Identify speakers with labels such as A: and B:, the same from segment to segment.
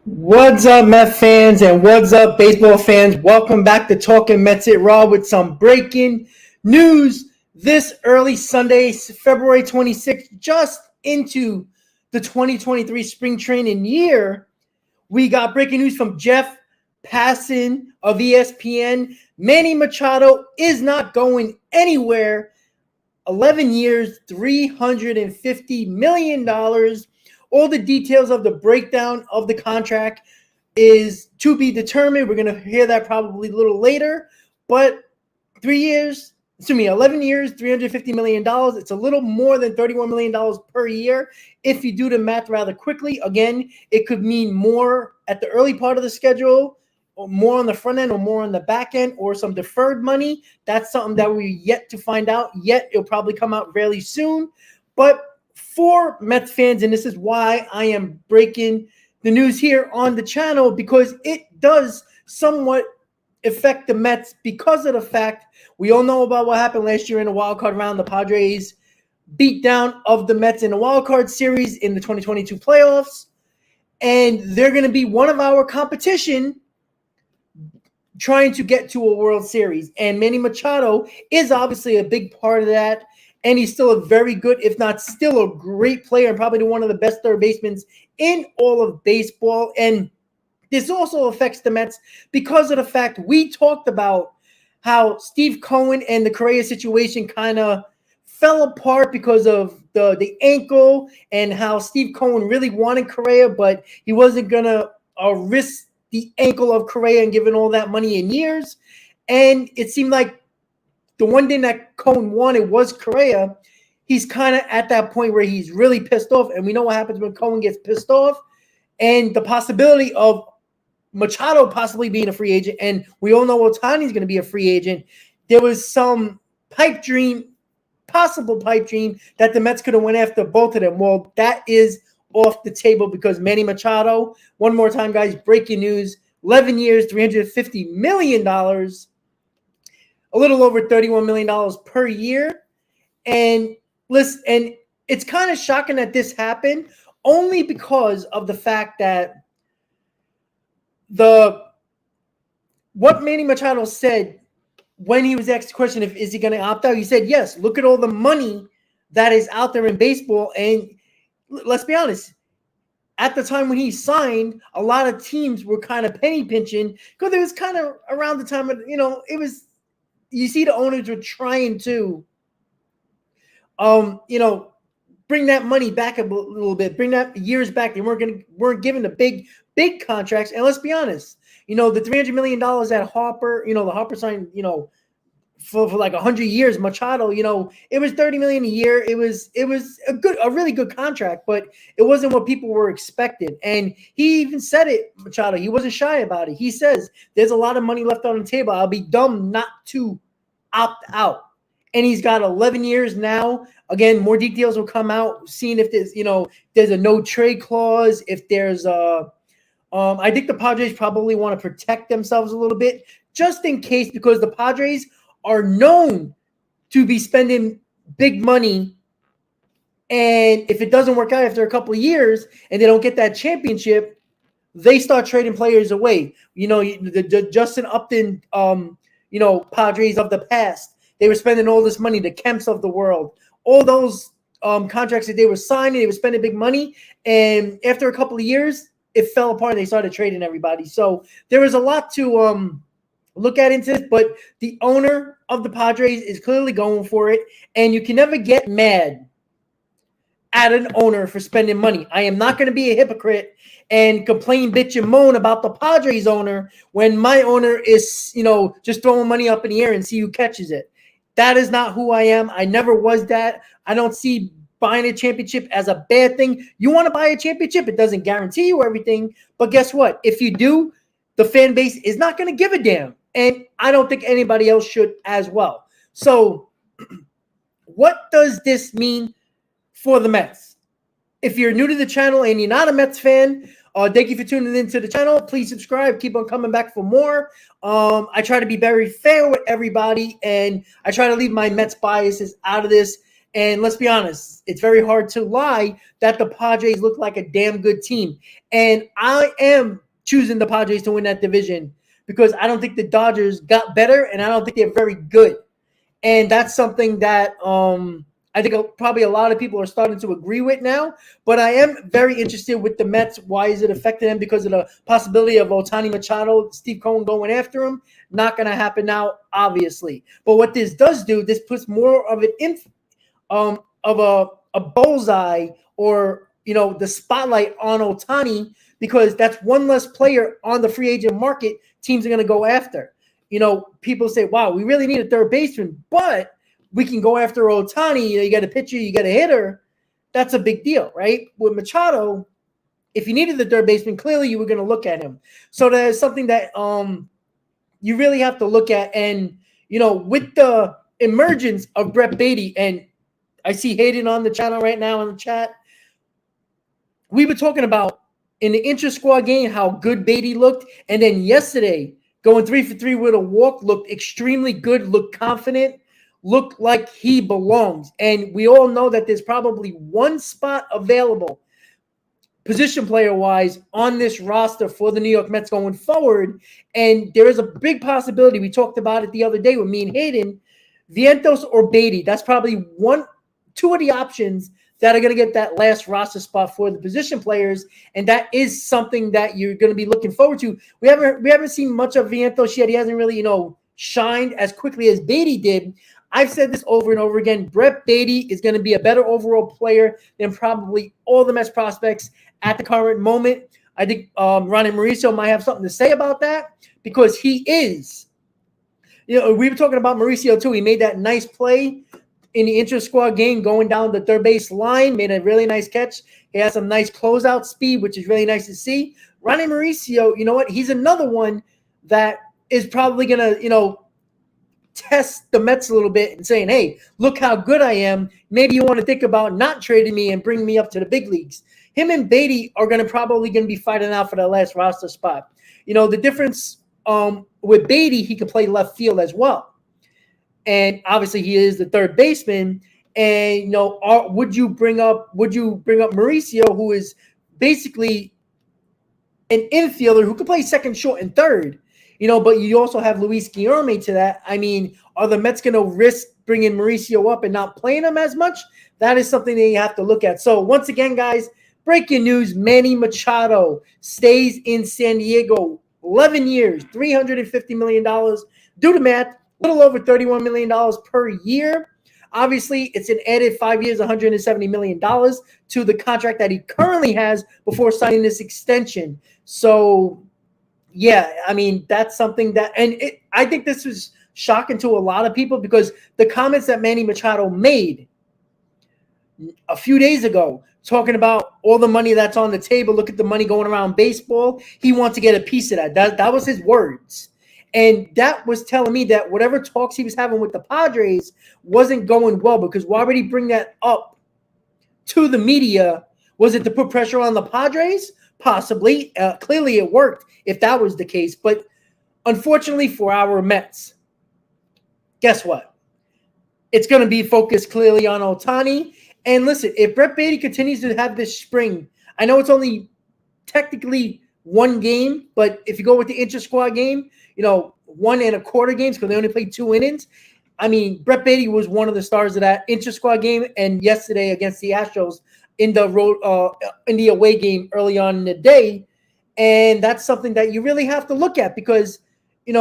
A: What's up, Met fans, and what's up, baseball fans? Welcome back to Talking Mets It Raw with some breaking news this early Sunday, February 26th, just into the 2023 spring training year. We got breaking news from Jeff Passan of ESPN. Manny Machado is not going anywhere. 11 years, $350 million. All the details of the breakdown of the contract is to be determined. We're going to hear that probably a little later. But 11 years, $350 million. It's a little more than $31 million per year. If you do the math rather quickly, again, it could mean more at the early part of the schedule, or more on the front end, or more on the back end, or some deferred money. That's something that we're yet to find out. Yet it'll probably come out fairly soon. But for Mets fans, and this is why I am breaking the news here on the channel, because it does somewhat affect the Mets because of the fact we all know about what happened last year in the wild card round. The Padres beat down of the Mets in the wild card series in the 2022 playoffs, and they're going to be one of our competition trying to get to a World Series. And Manny Machado is obviously a big part of that. And he's still a very good, if not still a great player, and probably one of the best third basemen in all of baseball. And this also affects the Mets because of the fact we talked about how Steve Cohen and the Correa situation kind of fell apart because of the ankle, and how Steve Cohen really wanted Correa, but he wasn't going to risk the ankle of Correa and giving all that money in years. And it seemed like the one thing that Cohen wanted was Correa. He's kind of at that point where he's really pissed off, and we know what happens when Cohen gets pissed off. And the possibility of Machado possibly being a free agent, and we all know Ohtani's going to be a free agent. There was some possible pipe dream that the Mets could have went after both of them. Well, that is off the table because Manny Machado, one more time, guys, breaking news, 11 years, $350 million, a little over $31 million per year. And listen, and it's kind of shocking that this happened only because of the fact that what Manny Machado said when he was asked the question if is he going to opt out, he said, yes, look at all the money that is out there in baseball. And let's be honest, at the time when he signed, a lot of teams were kind of penny pinching because it was kind of around the time of, it was, you see the owners were trying to, bring that money back a little bit, bring that years back. They weren't given the big contracts. And let's be honest, the $300 million that Harper, the Harper signed, for like 100 years, Machado, it was $30 million a year. It was a really good contract, but it wasn't what people were expecting. And he even said it, Machado, he wasn't shy about it. He says, there's a lot of money left on the table. I'll be dumb not to opt out. And he's got 11 years now. Again, more details will come out, seeing if there's a no trade clause, if there's I think the Padres probably want to protect themselves a little bit just in case, because the Padres are known to be spending big money. And if it doesn't work out after a couple of years and they don't get that championship, they start trading players away. The Justin Upton, Padres of the past, they were spending all this money, the Kemps of the world, all those contracts that they were signing, they were spending big money. And after a couple of years, it fell apart and they started trading everybody. So there was a lot to look at into this, but the owner of the Padres is clearly going for it. And you can never get mad at an owner for spending money. I am not going to be a hypocrite and complain, bitch, and moan about the Padres owner when my owner is, just throwing money up in the air and see who catches it. That is not who I am. I never was that. I don't see buying a championship as a bad thing. You want to buy a championship, it doesn't guarantee you everything. But guess what? If you do, the fan base is not going to give a damn. And I don't think anybody else should as well. So what does this mean for the Mets? If you're new to the channel and you're not a Mets fan, thank you for tuning into the channel. Please subscribe. Keep on coming back for more. I try to be very fair with everybody, and I try to leave my Mets biases out of this. And let's be honest, it's very hard to lie that the Padres look like a damn good team. And I am choosing the Padres to win that division because I don't think the Dodgers got better, and I don't think they're very good. And that's something that I think probably a lot of people are starting to agree with now. But I am very interested with the Mets. Why is it affecting them? Because of the possibility of Ohtani Machado, Steve Cohen going after him. Not going to happen now, obviously. But what this does do, this puts more of an of a bullseye, or the spotlight on Ohtani, because that's one less player on the free agent market teams are going to go after. People say, wow, we really need a third baseman, but we can go after Ohtani. You got a pitcher, you got a hitter. That's a big deal, right? With Machado, if you needed the third baseman, clearly you were going to look at him. So there's something that you really have to look at. And, with the emergence of Brett Beatty, and I see Hayden on the channel right now in the chat, we were talking about in the intra-squad game how good Beatty looked. And then yesterday, going 3 for 3 with a walk, looked extremely good, looked confident, looked like he belongs. And we all know that there's probably one spot available, position player-wise, on this roster for the New York Mets going forward. And there is a big possibility. We talked about it the other day with me and Hayden, Vientos or Beatty. That's probably two of the options that are going to get that last roster spot for the position players, and that is something that you're going to be looking forward to. We haven't seen much of Vientos yet. He hasn't really, shined as quickly as Beatty did. I've said this over and over again. Brett Beatty is going to be a better overall player than probably all the Mets prospects at the current moment. I think Ronnie Mauricio might have something to say about that, because he is. We were talking about Mauricio too. He made that nice play in the inter-squad game going down the third base line, made a really nice catch. He has some nice closeout speed, which is really nice to see. Ronnie Mauricio, you know what? He's another one that is probably going to, test the Mets a little bit and saying, hey, look how good I am. Maybe you want to think about not trading me and bringing me up to the big leagues. Him and Beatty are probably going to be fighting out for that last roster spot. The difference with Beatty, he could play left field as well. And obviously he is the third baseman. And, would you bring up Mauricio, who is basically an infielder who could play second, short, and third, but you also have Luis Guillorme to that. I mean, are the Mets going to risk bringing Mauricio up and not playing him as much? That is something that you have to look at. So once again, guys, breaking news, Manny Machado stays in San Diego 11 years, $350 million. Do the math. A little over $31 million per year. Obviously, it's an added 5 years, $170 million to the contract that he currently has before signing this extension. So, yeah, I mean, that's something that – and I think this was shocking to a lot of people, because the comments that Manny Machado made a few days ago, talking about all the money that's on the table, look at the money going around baseball, he wants to get a piece of that. That was his words. And that was telling me that whatever talks he was having with the Padres wasn't going well, because why would he bring that up to the media? Was it to put pressure on the Padres? Possibly. Clearly it worked if that was the case. But unfortunately for our Mets, guess what? It's going to be focused clearly on Ohtani. And listen, if Brett Beatty continues to have this spring, I know it's only technically one game, but if you go with the inter-squad game, 1 1/4 games, because they only played 2 innings. I mean, Brett Beatty was one of the stars of that inter-squad game, and yesterday against the Astros in the road, in the away game early on in the day. And that's something that you really have to look at, because, we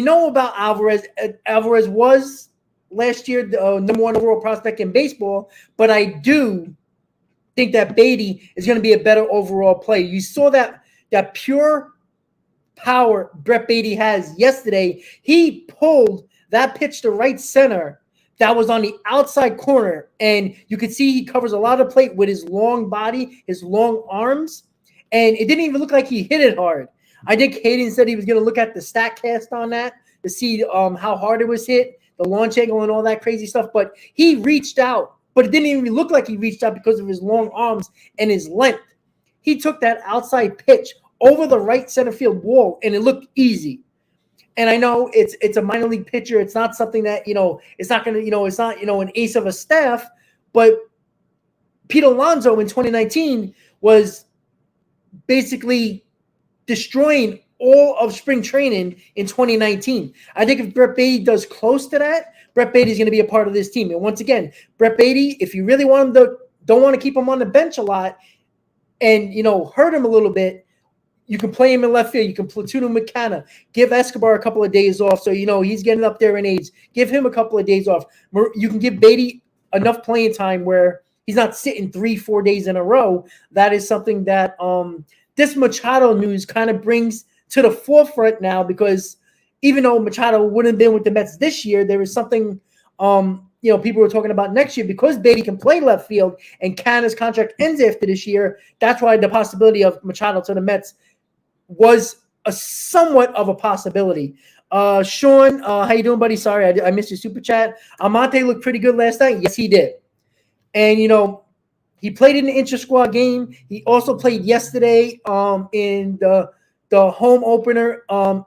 A: know about Alvarez. Alvarez was last year the number 1 overall prospect in baseball, but I do think that Beatty is going to be a better overall player. You saw that pure power Brett Beatty has yesterday. He pulled that pitch to right center that was on the outside corner, and you could see he covers a lot of plate with his long body, his long arms, and it didn't even look like he hit it hard. I think Hayden said he was going to look at the StatCast on that to see how hard it was hit, the launch angle and all that crazy stuff, but he reached out, but it didn't even look like he reached out because of his long arms and his length. He took that outside pitch over the right center field wall, and it looked easy. And I know it's a minor league pitcher. It's not something that, it's not going to, it's not, an ace of a staff. But Pete Alonso in 2019 was basically destroying all of spring training in 2019. I think if Brett Baty does close to that, Brett Baty is going to be a part of this team. And once again, Brett Baty, if you really want him to, don't want to keep him on the bench a lot and, hurt him a little bit, you can play him in left field. You can platoon him with Canna. Give Escobar a couple of days off so, he's getting up there in age. Give him a couple of days off. You can give Baty enough playing time where he's not sitting 3-4 days in a row. That is something that this Machado news kind of brings to the forefront now, because even though Machado wouldn't have been with the Mets this year, there is something people were talking about next year, because Baty can play left field and Canna's contract ends after this year. That's why the possibility of Machado to the Mets was a somewhat of a possibility. Sean, how you doing, buddy? Sorry, I missed your super chat. Almonte looked pretty good last night. Yes, he did. And, he played in the intra-squad game. He also played yesterday in the home opener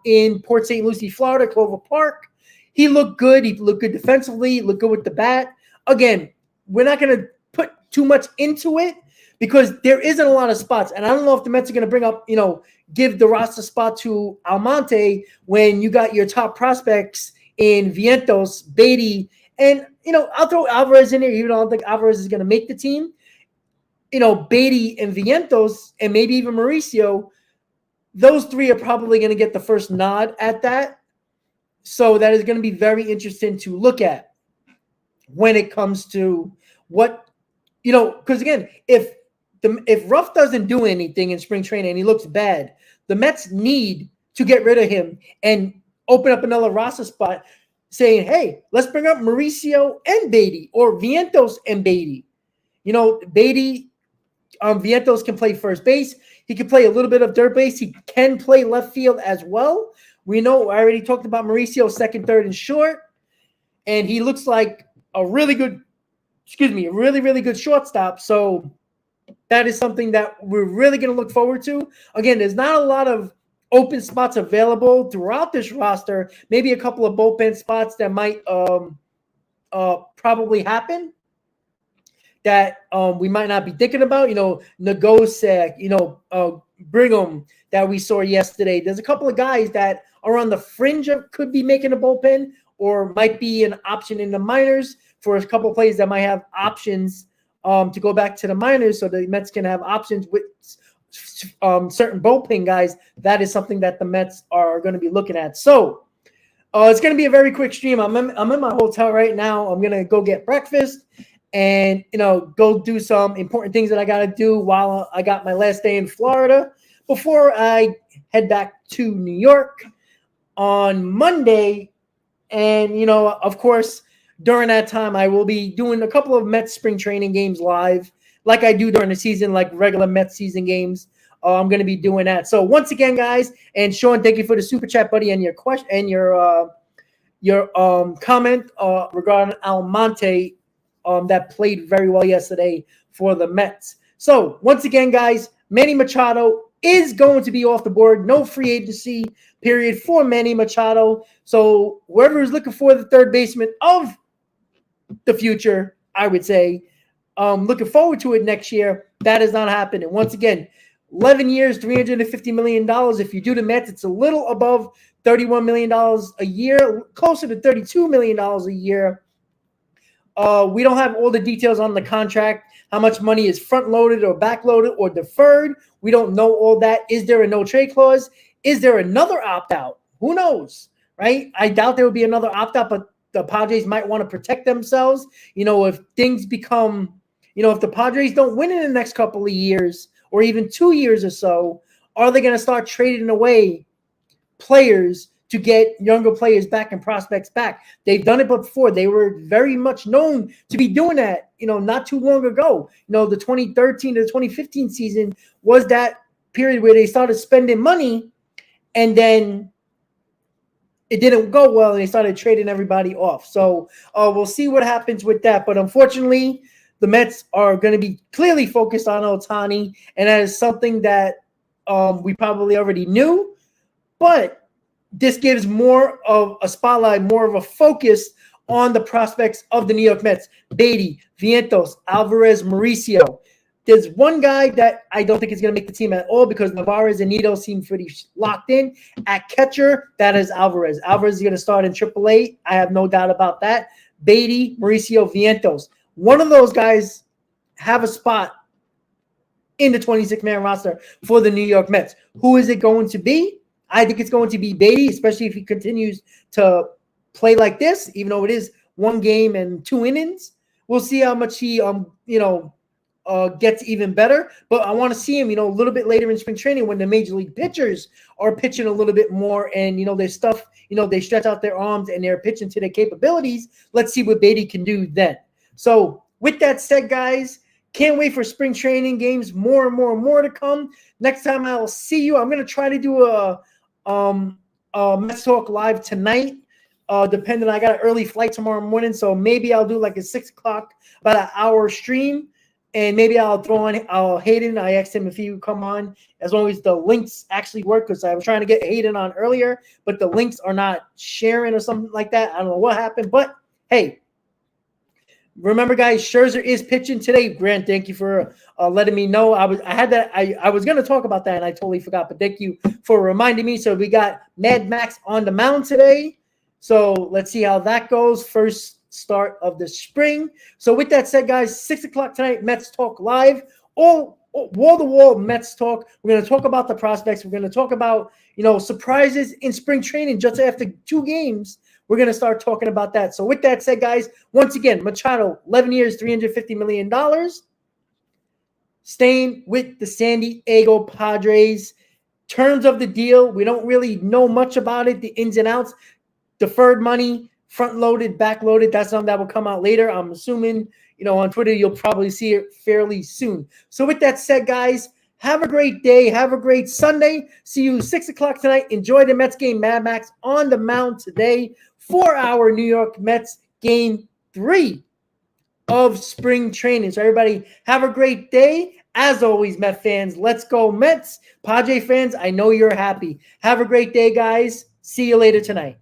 A: in Port St. Lucie, Florida, Clover Park. He looked good. He looked good defensively. He looked good with the bat. Again, we're not going to put too much into it because there isn't a lot of spots. And I don't know if the Mets are going to bring up, give the roster spot to Almonte when you got your top prospects in Vientos, Baty, and, I'll throw Alvarez in there, even though I don't think Alvarez is going to make the team. Baty and Vientos, and maybe even Mauricio, those three are probably going to get the first nod at that. So that is going to be very interesting to look at when it comes to what, because again, if Ruff doesn't do anything in spring training and he looks bad, the Mets need to get rid of him and open up another roster spot saying, hey, let's bring up Mauricio and Baty, or Vientos and Baty. Baty, Vientos can play first base. He can play a little bit of third base. He can play left field as well. We know, I already talked about Mauricio, second, third, and short. And he looks like a really, really good shortstop. So that is something that we're really going to look forward to. Again, there's not a lot of open spots available throughout this roster. Maybe a couple of bullpen spots that might probably happen that we might not be thinking about. Nagosek, Brigham that we saw yesterday. There's a couple of guys that are on the fringe of could be making a bullpen or might be an option in the minors for a couple of players that might have options to go back to the minors, so the Mets can have options with certain bullpen guys. That is something that the Mets are going to be looking at. So it's going to be a very quick stream. I'm in my hotel right now. I'm going to go get breakfast and, go do some important things that I got to do while I got my last day in Florida before I head back to New York on Monday. And, of course, during that time, I will be doing a couple of Mets spring training games live, like I do during the season, like regular Mets season games. I'm going to be doing that. So once again, guys, and Sean, thank you for the super chat, buddy, and your question and your comment regarding Almonte that played very well yesterday for the Mets. So once again, guys, Manny Machado is going to be off the board. No free agency period for Manny Machado. So whoever is looking for the third baseman of the future, I would say, looking forward to it next year. That is not happening. Once again, 11 years, $350 million. If you do the Mets, it's a little above $31 million a year, closer to $32 million a year. We don't have all the details on the contract, how much money is front-loaded or back-loaded or deferred. We don't know all that. Is there a no-trade clause? Is there another opt-out? Who knows, right? I doubt there will be another opt-out, but the Padres might want to protect themselves. If things become, if the Padres don't win in the next couple of years or even 2 years or so, are they going to start trading away players to get younger players back and prospects back? They've done it before. They were very much known to be doing that, not too long ago. The 2013 to 2015 season was that period where they started spending money and then it didn't go well and they started trading everybody off. So we'll see what happens with that. But unfortunately, the Mets are going to be clearly focused on Ohtani, and that is something that we probably already knew. But this gives more of a spotlight, more of a focus on the prospects of the New York Mets. Beatty, Vientos, Alvarez, Mauricio. There's one guy that I don't think is going to make the team at all because Navarez and Nito seem pretty locked in. At catcher, that is Alvarez. Alvarez is going to start in AAA. I have no doubt about that. Beatty, Mauricio, Vientos. One of those guys have a spot in the 26-man roster for the New York Mets. Who is it going to be? I think it's going to be Beatty, especially if he continues to play like this, even though it is 1 game and 2 innings. We'll see how much he, gets even better. But I want to see him, a little bit later in spring training when the major league pitchers are pitching a little bit more and, their stuff, they stretch out their arms and they're pitching to their capabilities. Let's see what Beatty can do then. So with that said, guys, can't wait for spring training games. More and more and more to come. Next time I'll see you, I'm going to try to do a Mets Talk live tonight. Depending, I got an early flight tomorrow morning, so maybe I'll do like a 6 o'clock, about an hour stream, and maybe I'll throw on Hayden. I asked him if he would come on, as long as the links actually work, because I was trying to get Hayden on earlier, but the links are not sharing or something like that. I don't know what happened, but hey, remember, guys, Scherzer is pitching today. Grant, thank you for letting me know. I was going to talk about that, and I totally forgot, but thank you for reminding me. So we got Mad Max on the mound today. So let's see how that goes. First start of the spring. So with that said, guys, 6 o'clock tonight, Mets Talk Live. All wall-to-wall Mets Talk. We're going to talk about the prospects. We're going to talk about, surprises in spring training just after 2 games. We're going to start talking about that. So with that said, guys, once again, Machado, 11 years, $350 million. Staying with the San Diego Padres. Terms of the deal, we don't really know much about it, the ins and outs. Deferred money, front-loaded, back-loaded, that's something that will come out later. I'm assuming, on Twitter, you'll probably see it fairly soon. So with that said, guys, have a great day. Have a great Sunday. See you 6 o'clock tonight. Enjoy the Mets game. Mad Max on the mound today for our New York Mets game 3 of spring training. So everybody have a great day. As always, Met fans, let's go Mets. Padre fans, I know you're happy. Have a great day, guys. See you later tonight.